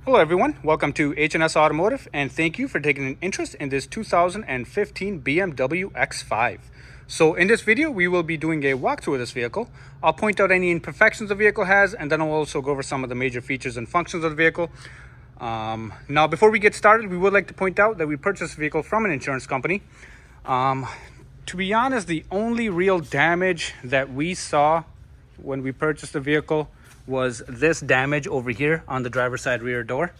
Hello everyone, welcome to H&S Automotive, and thank you for taking an interest in this 2015 BMW X5. So in this video, we will be doing a walkthrough of this vehicle. I'll point out any imperfections the vehicle has, and then I'll also go over some of the major features and functions of the vehicle. Now, before we get started, we would like to point out that we purchased the vehicle from an insurance company. To be honest, the only real damage that we saw when we purchased the vehicle was this damage over here on the driver's side rear door.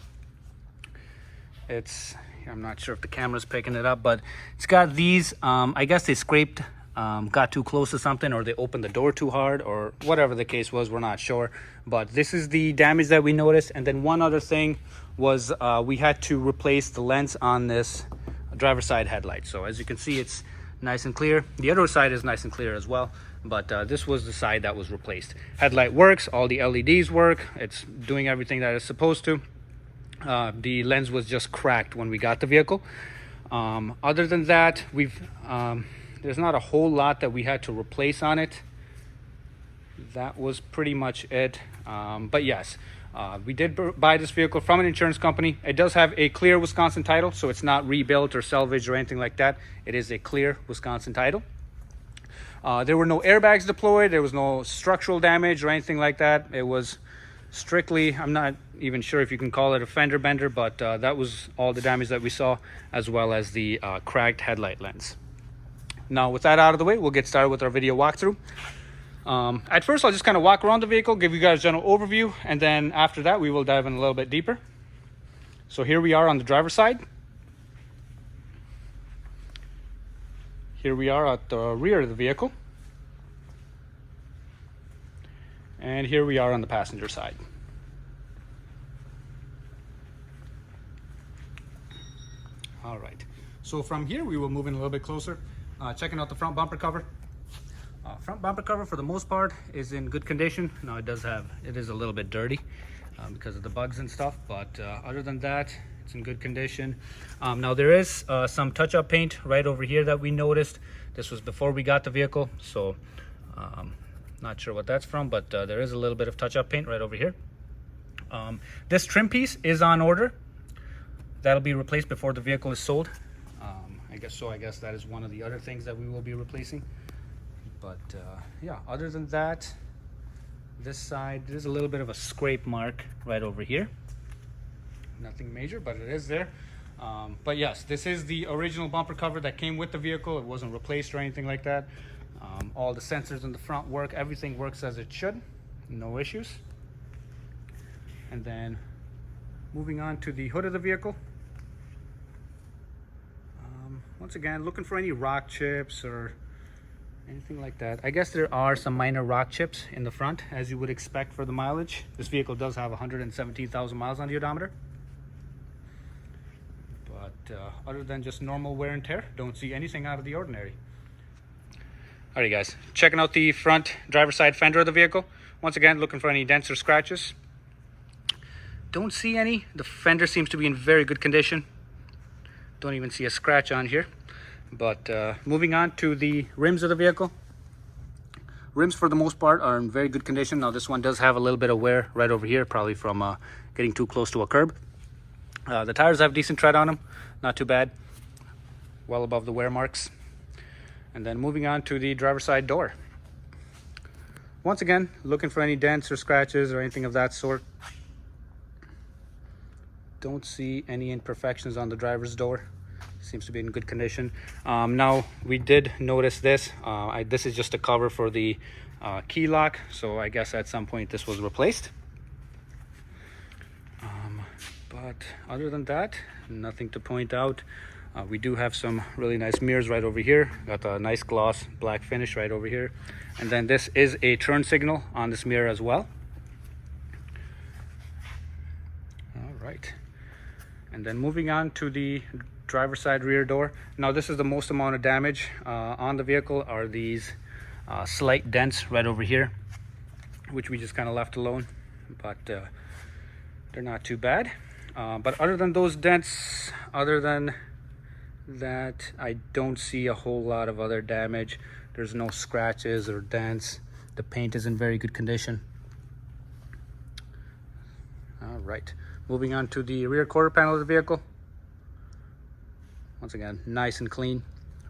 I'm not sure if the camera's picking it up, but it's got these, I guess they scraped, got too close to something, or they opened the door too hard, or whatever the case was, we're not sure. But this is the damage that we noticed. And then one other thing was we had to replace the lens on this driver's side headlight. So as you can see, it's nice and clear. The other side is nice and clear as well, but this was the side that was replaced. Headlight works, all the LEDs work, it's doing everything that it's supposed to. The lens was just cracked when we got the vehicle. Other than that, there's not a whole lot that we had to replace on it. That was pretty much it. But yes, we did buy this vehicle from an insurance company. It does have a clear Wisconsin title, so it's not rebuilt or salvaged or anything like that. It is a clear Wisconsin title. There were no airbags deployed. There was no structural damage or anything like that. It was strictly, I'm not even sure if you can call it a fender bender, but that was all the damage that we saw, as well as the cracked headlight lens. Now, with that out of the way, we'll get started with our video walkthrough. At first, I'll just kind of walk around the vehicle, give you guys a general overview, and then after that, we will dive in a little bit deeper. So here we are on the driver's side. Here we are at the rear of the vehicle. And here we are on the passenger side. All right, so from here, we will move in a little bit closer, checking out the front bumper cover. Front bumper cover, for the most part, is in good condition. Now, it is a little bit dirty because of the bugs and stuff, but other than that, it's in good condition. Now, there is some touch-up paint right over here that we noticed. This was before we got the vehicle, so not sure what that's from, but there is a little bit of touch-up paint right over here. This trim piece is on order. That'll be replaced before the vehicle is sold. I guess that is one of the other things that we will be replacing. But yeah, other than that, this side, there's a little bit of a scrape mark right over here. Nothing major, but it is there. But yes, this is the original bumper cover that came with the vehicle. It wasn't replaced or anything like that. All the sensors in the front work. Everything works as it should. No issues. And then moving on to the hood of the vehicle. Once again, looking for any rock chips or anything like that. I guess there are some minor rock chips in the front, as you would expect for the mileage. This vehicle does have 117,000 miles on the odometer. But other than just normal wear and tear, don't see anything out of the ordinary. Alright guys, checking out the front driver's side fender of the vehicle. Once again, looking for any dents or scratches. Don't see any. The fender seems to be in very good condition. Don't even see a scratch on here. But moving on to the rims of the vehicle. Rims, for the most part, are in very good condition. Now, this one does have a little bit of wear right over here, probably from getting too close to a curb. The tires have decent tread on them, not too bad, well above the wear marks. And then moving on to the driver's side door. Once again, looking for any dents or scratches or anything of that sort. Don't see any imperfections on the driver's door. Seems to be in good condition. Now, we did notice this. This is just a cover for the key lock, so I guess at some point this was replaced. But other than that, nothing to point out. We do have some really nice mirrors right over here. Got a nice gloss black finish right over here. And then this is a turn signal on this mirror as well. All right. And then moving on to the driver's side rear door. Now, this is the most amount of damage on the vehicle, are these slight dents right over here, which we just kind of left alone, but they're not too bad. But other than those dents, other than that, I don't see a whole lot of other damage. There's no scratches or dents. The paint is in very good condition. All right, Moving on to the rear quarter panel of the vehicle. Once again, nice and clean.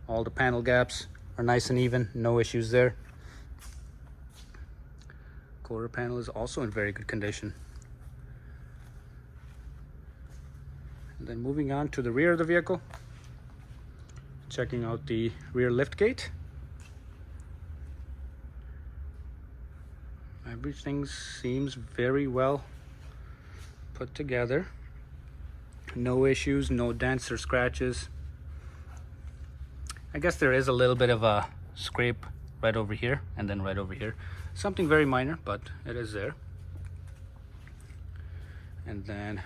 All the panel gaps are nice and even, no issues there. Quarter panel is also in very good condition. And then moving on to the rear of the vehicle, checking out the rear lift gate. Everything seems very well put together. No issues, no dents or scratches. I guess there is a little bit of a scrape right over here and then right over here. Something very minor, but it is there. And then,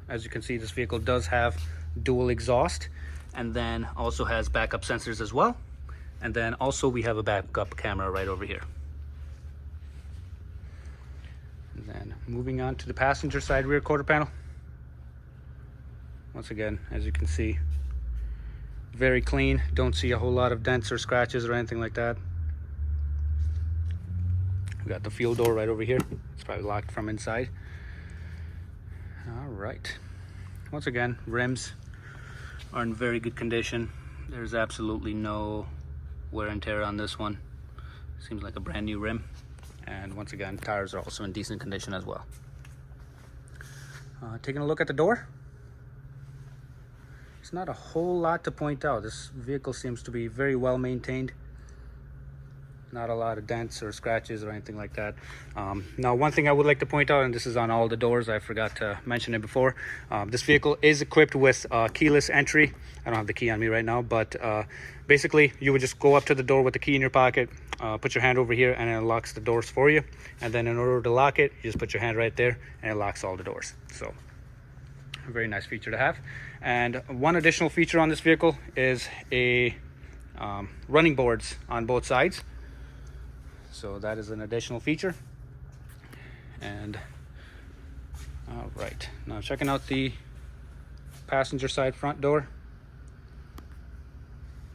as you can see, this vehicle does have dual exhaust, and then also has backup sensors as well. And then also we have a backup camera right over here. And then moving on to the passenger side rear quarter panel. Once again, as you can see, very clean. Don't see a whole lot of dents or scratches or anything like that. We got the fuel door right over here. It's probably locked from inside. All right. Once again, rims are in very good condition. There's absolutely no wear and tear on this one. Seems like a brand new rim. And once again, tires are also in decent condition as well. Taking a look at the door. It's not a whole lot to point out. This vehicle seems to be very well maintained. Not a lot of dents or scratches or anything like that. Now, one thing I would like to point out, and this is on all the doors, I forgot to mention it before. This vehicle is equipped with keyless entry. I don't have the key on me right now, but basically you would just go up to the door with the key in your pocket, put your hand over here, and it unlocks the doors for you. And then in order to lock it, you just put your hand right there and it locks all the doors. So a very nice feature to have. And one additional feature on this vehicle is a running boards on both sides. So that is an additional feature. And all right, now checking out the passenger side front door.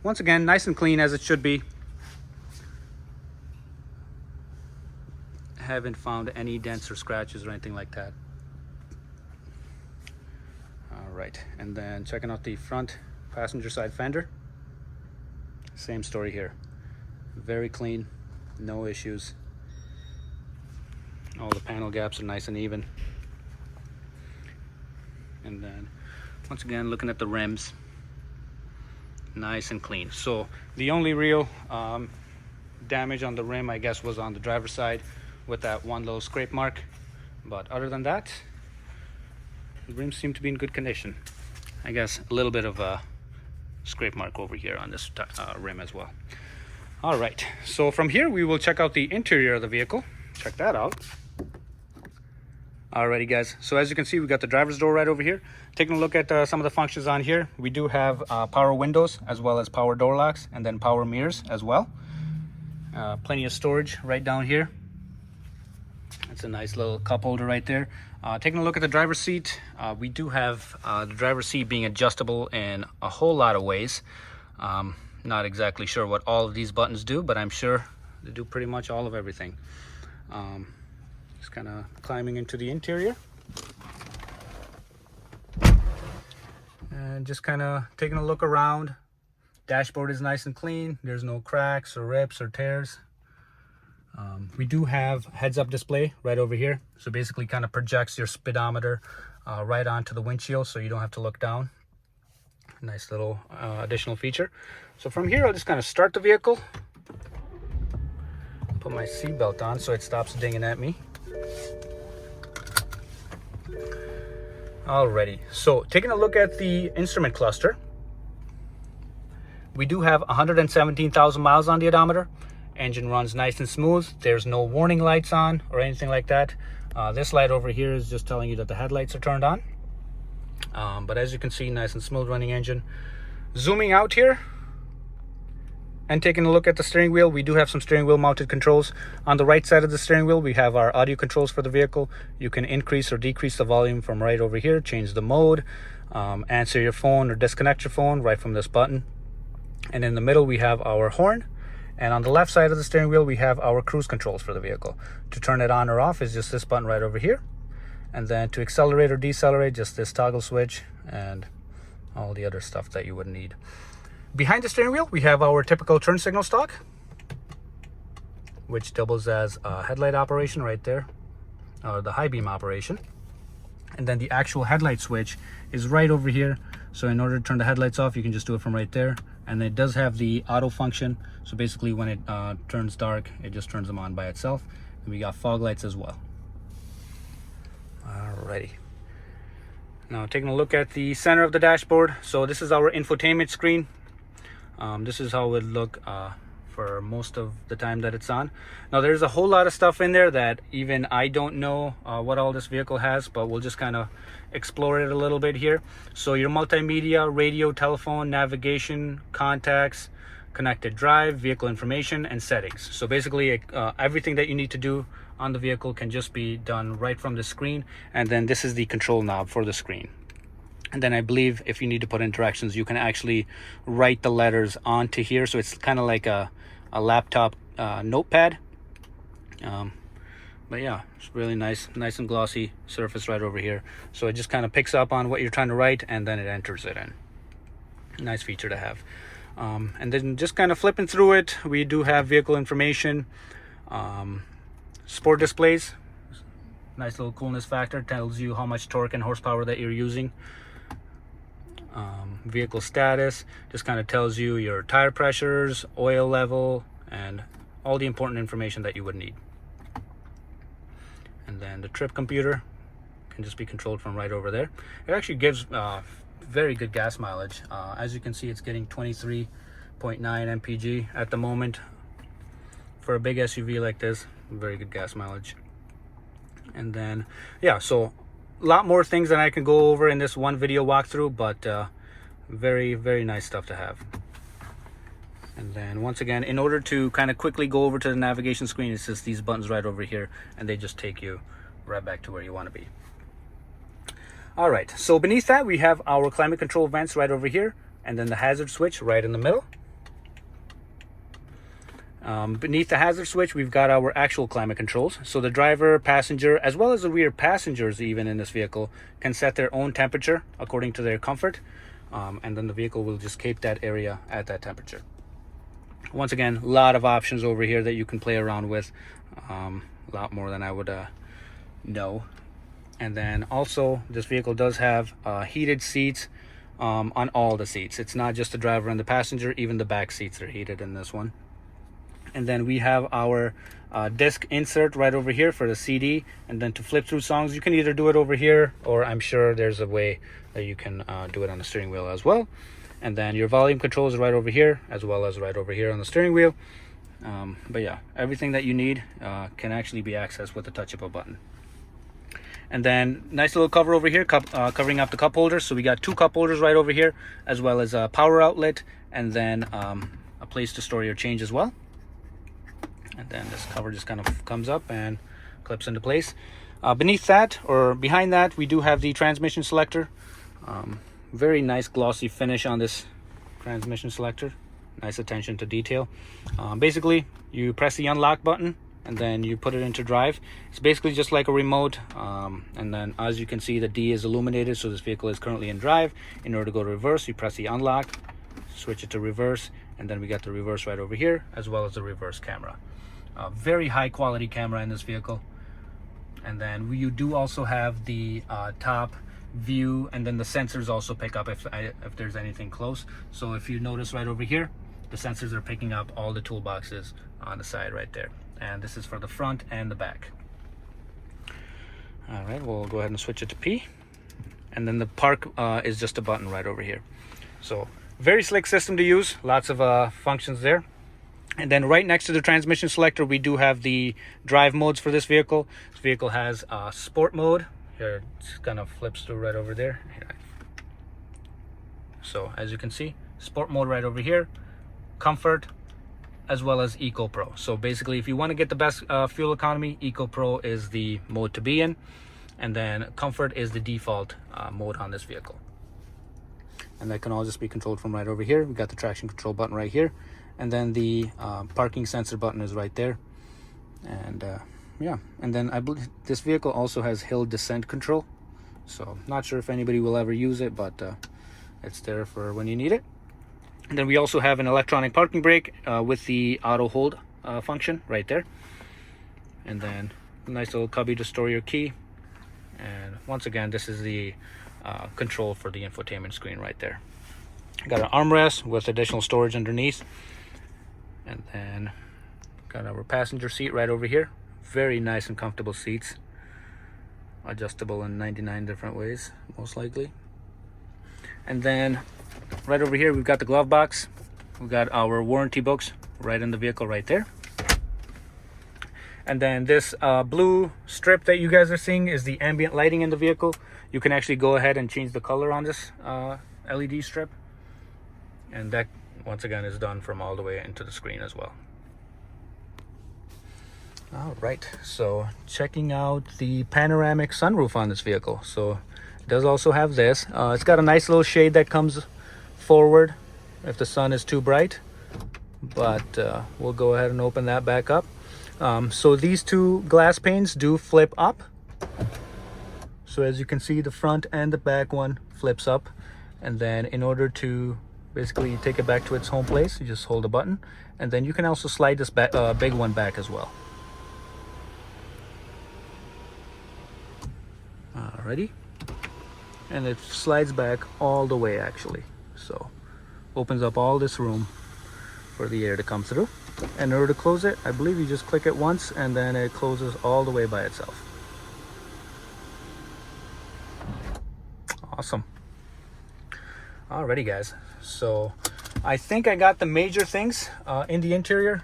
Once again, nice and clean as it should be. Haven't found any dents or scratches or anything like that. All right, and then checking out the front passenger side fender. Same story here. Very clean. No issues. All the panel gaps are nice and even. And then once again, looking at the rims, nice and clean. So the only real damage on the rim, I guess, was on the driver's side with that one little scrape mark. But other than that, the rims seem to be in good condition. I guess a little bit of a scrape mark over here on this rim as well. All right, so from here we will check out the interior of the vehicle. Check that out. Alrighty guys, so as you can see, we got the driver's door right over here. Taking a look at some of the functions on here, we do have power windows as well as power door locks, and then power mirrors as well. Plenty of storage right down here. That's a nice little cup holder right there. Taking a look at the driver's seat, we do have the driver's seat being adjustable in a whole lot of ways. Not exactly sure what all of these buttons do, but I'm sure they do pretty much all of everything. Just kind of climbing into the interior and just kind of taking a look around. Dashboard is nice and clean. There's no cracks or rips or tears. We do have heads-up display right over here, so basically kind of projects your speedometer right onto the windshield, so you don't have to look down. Nice little additional feature. So from here, I'll just kind of start the vehicle, put my seatbelt on so it stops dinging at me. Alrighty, so taking a look at the instrument cluster, we do have 117,000 miles on the odometer. Engine runs nice and smooth. There's no warning lights on or anything like that. This light over here is just telling you that the headlights are turned on. But as you can see, nice and smooth running engine. Zooming out here and taking a look at the steering wheel, we do have some steering wheel mounted controls. On the right side of the steering wheel, we have our audio controls for the vehicle. You can increase or decrease the volume from right over here, change the mode, answer your phone or disconnect your phone right from this button. And in the middle, we have our horn. And on the left side of the steering wheel, we have our cruise controls for the vehicle. To turn it on or off is just this button right over here. And then to accelerate or decelerate, just this toggle switch and all the other stuff that you would need. Behind the steering wheel, we have our typical turn signal stalk, which doubles as a headlight operation right there, the high beam operation. And then the actual headlight switch is right over here. So in order to turn the headlights off, you can just do it from right there. And it does have the auto function. So basically when it turns dark, it just turns them on by itself. And we got fog lights as well. Alrighty. Now taking a look at the center of the dashboard. So this is our infotainment screen. This is how it would look for most of the time that it's on. Now there's a whole lot of stuff in there that even I don't know what all this vehicle has, but we'll just kind of explore it a little bit here. So your multimedia, radio, telephone, navigation, contacts, connected drive, vehicle information, and settings. So basically everything that you need to do on the vehicle can just be done right from the screen. And then this is the control knob for the screen. And then I believe if you need to put in directions, you can actually write the letters onto here. So it's kind of like a laptop notepad. But yeah, it's really nice and glossy surface right over here. So it just kind of picks up on what you're trying to write and then it enters it in. Nice feature to have. And then just kind of flipping through it, we do have vehicle information, sport displays. Nice little coolness factor, tells you how much torque and horsepower that you're using. Vehicle status just kind of tells you your tire pressures, oil level, and all the important information that you would need. And then the trip computer can just be controlled from right over there. It actually gives very good gas mileage. As you can see, it's getting 23.9 mpg at the moment. For a big SUV like this, very good gas mileage. And then yeah, so a lot more things than I can go over in this one video walkthrough, but very nice stuff to have. And then once again, in order to kind of quickly go over to the navigation screen, it's just these buttons right over here, and they just take you right back to where you want to be. All right, so beneath that we have our climate control vents right over here, and then the hazard switch right in the middle. Beneath the hazard switch, we've got our actual climate controls. So the driver, passenger, as well as the rear passengers even in this vehicle can set their own temperature according to their comfort. And then the vehicle will just keep that area at that temperature. Once again, a lot of options over here that you can play around with. A lot more than I would know. And then also this vehicle does have heated seats on all the seats. It's not just the driver and the passenger, even the back seats are heated in this one. And then we have our disc insert right over here for the CD. And then to flip through songs, you can either do it over here, or I'm sure there's a way that you can do it on the steering wheel as well. And then your volume controls are right over here, as well as right over here on the steering wheel. But yeah, everything that you need can actually be accessed with the touch of a button. And then nice little cover over here, covering up the cup holders. So we got two cup holders right over here, as well as a power outlet, and then a place to store your change as well. And then this cover just kind of comes up and clips into place. Beneath that, or behind that, we do have the transmission selector. Very nice glossy finish on this transmission selector. Nice attention to detail. Basically, you press the unlock button and then you put it into drive. It's basically just like a remote. And then as you can see, the D is illuminated, so this vehicle is currently in drive. In order to go to reverse, you press the unlock, switch it to reverse, and then we got the reverse right over here, as well as the reverse camera. Very high quality camera in this vehicle. And then you do also have the top view, and then the sensors also pick up if there's anything close. So if you notice right over here, the sensors are picking up all the toolboxes on the side right there. And this is for the front and the back. All right, we'll go ahead and switch it to P. And then the park is just a button right over here. So very slick system to use, lots of functions there. And then right next to the transmission selector, we do have the drive modes for this vehicle. This vehicle has sport mode. Here, it kind of flips through right over there. So as you can see, sport mode right over here, comfort, as well as Eco Pro. So basically, if you want to get the best fuel economy, Eco Pro is the mode to be in. And then comfort is the default mode on this vehicle. And that can all just be controlled from right over here. We got the traction control button right here. And then the parking sensor button is right there. And yeah, and then I believe this vehicle also has hill descent control, so not sure if anybody will ever use it, but it's there for when you need it. And then we also have an electronic parking brake with the auto hold function right there, and then a nice little cubby to store your key. And once again, this is the control for the infotainment screen right there. Got an armrest with additional storage underneath, and then got our passenger seat right over here. Very nice and comfortable seats, adjustable in 99 different ways most likely. And then right over here we've got the glove box. We've got our warranty books right in the vehicle right there. And then this blue strip that you guys are seeing is the ambient lighting in the vehicle. You can actually go ahead and change the color on this LED strip, and that once again is done from all the way into the screen as well. All right, so checking out the panoramic sunroof on this vehicle. So it does also have this. It's got a nice little shade that comes forward if the sun is too bright, but we'll go ahead and open that back up. So these two glass panes do flip up. So as you can see, the front and the back one flips up, and then in order to basically take it back to its home place, you just hold a button, and then you can also slide this back, big one back as well. Alrighty, and it slides back all the way actually, so opens up all this room for the air to come through. And in order to close it, I believe you just click it once and then it closes all the way by itself. Awesome. Alrighty guys, so I think I got the major things in the interior.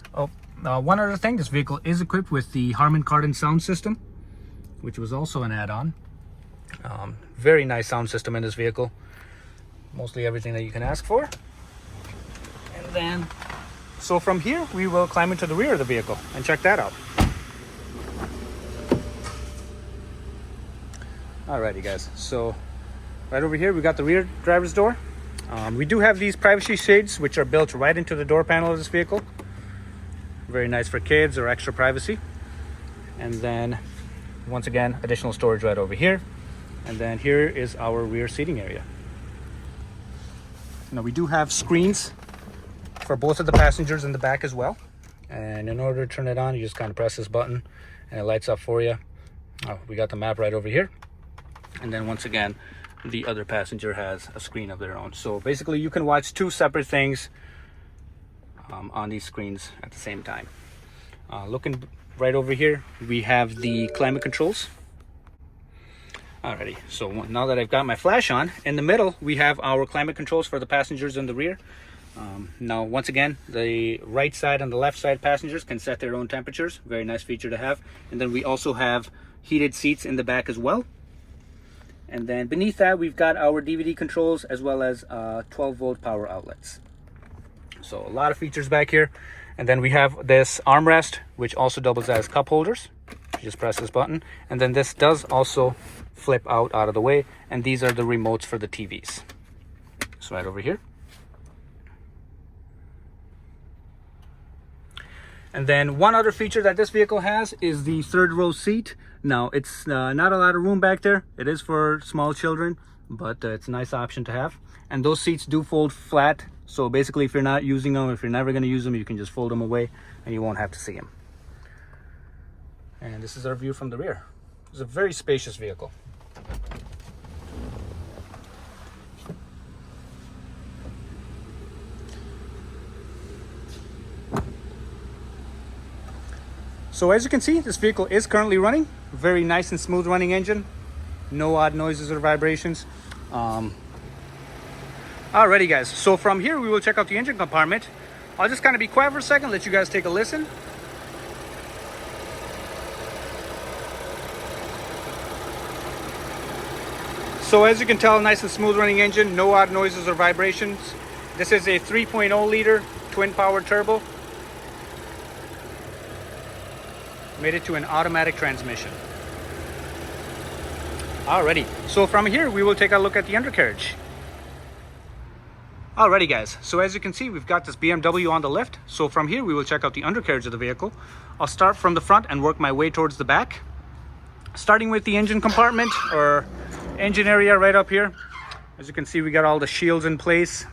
One other thing, this vehicle is equipped with the Harman Kardon sound system, which was also an add-on. Very nice sound system in this vehicle, mostly everything that you can ask for. And then so from here we will climb into the rear of the vehicle and check that out. Alrighty guys, so right over here we got the rear driver's door. We do have these privacy shades which are built right into the door panel of this vehicle. Very nice for kids or extra privacy. And then once again, additional storage right over here. And then here is our rear seating area. Now we do have screens for both of the passengers in the back as well. And in order to turn it on, you just kind of press this button and it lights up for you. We got the map right over here. And then once again, the other passenger has a screen of their own. So basically you can watch two separate things on these screens at the same time. Looking right over here, we have the climate controls. Alrighty, so now that I've got my flash on, in the middle we have our climate controls for the passengers in the rear. Now once again, the right side and the left side passengers can set their own temperatures. Very nice feature to have. And then we also have heated seats in the back as well. And then beneath that we've got our DVD controls as well as 12-volt power outlets. So a lot of features back here. And then we have this armrest which also doubles as cup holders. You just press this button, and then this does also flip out of the way, and these are the remotes for the TVs. So right over here. And then one other feature that this vehicle has is the third row seat. Now it's not a lot of room back there. It is for small children, but it's a nice option to have. And those seats do fold flat, so basically if you're not using them, if you're never going to use them, you can just fold them away and you won't have to see them. And this is our view from the rear. It's a very spacious vehicle. So as you can see, this vehicle is currently running. Very nice and smooth running engine. No odd noises or vibrations. Alrighty guys, so from here we will check out the engine compartment. I'll just kind of be quiet for a second, let you guys take a listen. So as you can tell, nice and smooth running engine, no odd noises or vibrations. This is a 3.0 liter twin power turbo. Made it to an automatic transmission. Alrighty, so from here we will take a look at the undercarriage. Alrighty guys, so as you can see, we've got this BMW on the lift. So from here we will check out the undercarriage of the vehicle. I'll start from the front and work my way towards the back, starting with the engine compartment or engine area right up here. As you can see, we got all the shields in place.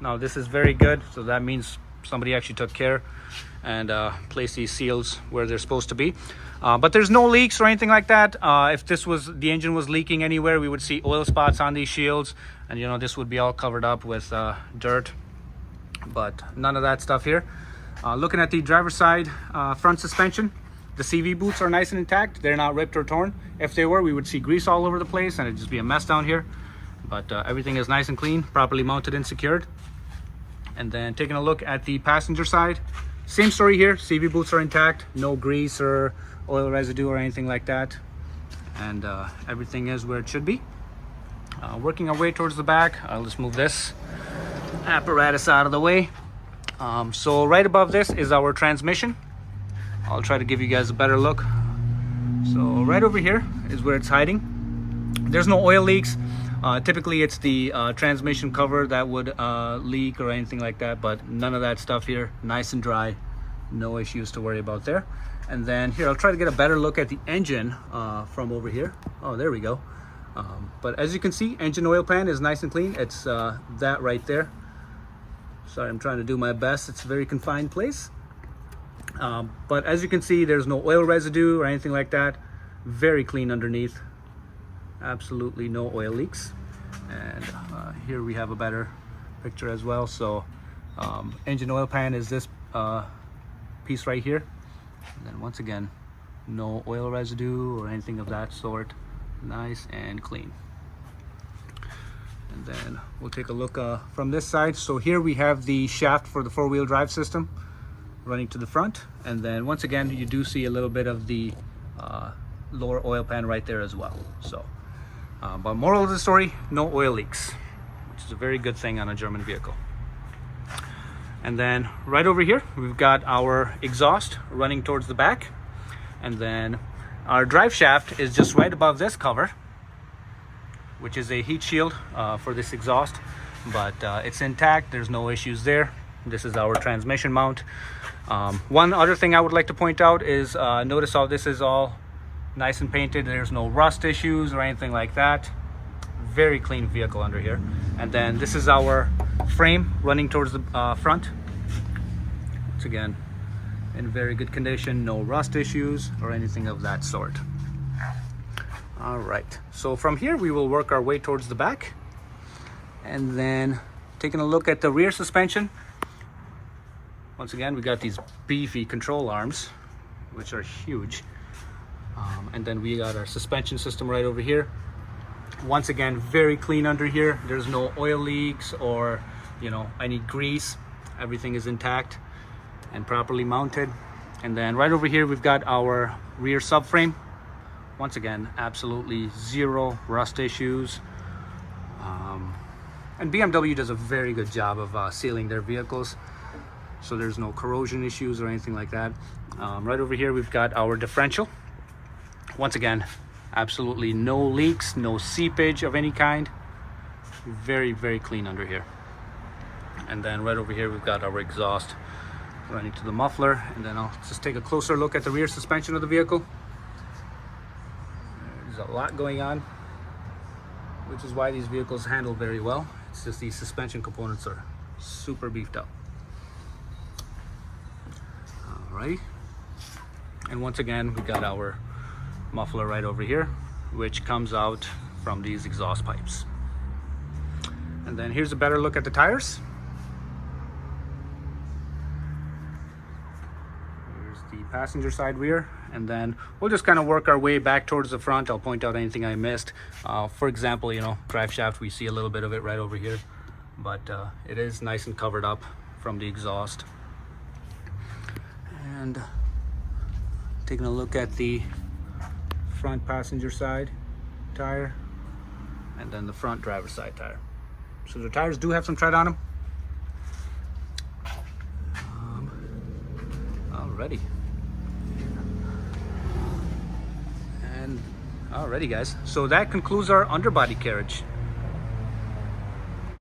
Now this is very good, so that means somebody actually took care and placed these seals where they're supposed to be. But there's no leaks or anything like that. If the engine was leaking anywhere, we would see oil spots on these shields, and you know, this would be all covered up with dirt, but none of that stuff here. Looking at the driver's side front suspension, the CV boots are nice and intact. They're not ripped or torn. If they were, we would see grease all over the place and it'd just be a mess down here. But everything is nice and clean, properly mounted and secured. And then taking a look at the passenger side, same story here. CV boots are intact, no grease or oil residue or anything like that, and everything is where it should be. Working our way towards the back, I'll just move this apparatus out of the way. So right above this is our transmission. I'll try to give you guys a better look. So right over here is where it's hiding. There's no oil leaks. Typically it's the transmission cover that would leak or anything like that, but none of that stuff here. Nice and dry, no issues to worry about there. And then here, I'll try to get a better look at the engine from over here. Oh, there we go. But as you can see, engine oil pan is nice and clean. It's that right there. Sorry, I'm trying to do my best. It's a very confined place. But as you can see, there's no oil residue or anything like that. Very clean underneath. Absolutely no oil leaks. And here we have a better picture as well. So engine oil pan is this piece right here. And then once again, no oil residue or anything of that sort. Nice and clean. And then we'll take a look from this side. So here we have the shaft for the four-wheel drive system running to the front. And then once again, you do see a little bit of the lower oil pan right there as well. So, but moral of the story, no oil leaks, which is a very good thing on a German vehicle. And then right over here, we've got our exhaust running towards the back. And then our drive shaft is just right above this cover, which is a heat shield for this exhaust. But it's intact, there's no issues there. This is our transmission mount. One other thing I would like to point out is notice how this is all nice and painted. There's no rust issues or anything like that. Very clean vehicle under here. And then this is our frame running towards the front. Once again, in very good condition, no rust issues or anything of that sort. All right, so from here we will work our way towards the back, and then taking a look at the rear suspension. Once again, we got these beefy control arms, which are huge. And then we got our suspension system right over here. Once again, very clean under here. There's no oil leaks or, you know, any grease. Everything is intact and properly mounted. And then right over here, we've got our rear subframe. Once again, absolutely zero rust issues. And BMW does a very good job of sealing their vehicles, so there's no corrosion issues or anything like that. Right over here, we've got our differential. Once again, absolutely no leaks, no seepage of any kind. Very, very clean under here. And then right over here, we've got our exhaust running to the muffler. And then I'll just take a closer look at the rear suspension of the vehicle. There's a lot going on, which is why these vehicles handle very well. It's just these suspension components are super beefed up. Alrighty. And once again, we got our muffler right over here, which comes out from these exhaust pipes. And then here's a better look at the tires. Here's the passenger side rear, and then we'll just kind of work our way back towards the front. I'll point out anything I missed. For example, you know, drive shaft, we see a little bit of it right over here, but it is nice and covered up from the exhaust. And taking a look at the front passenger side tire, and then the front driver's side tire. So the tires do have some tread on them. Alrighty. And alrighty guys, so that concludes our underbody carriage.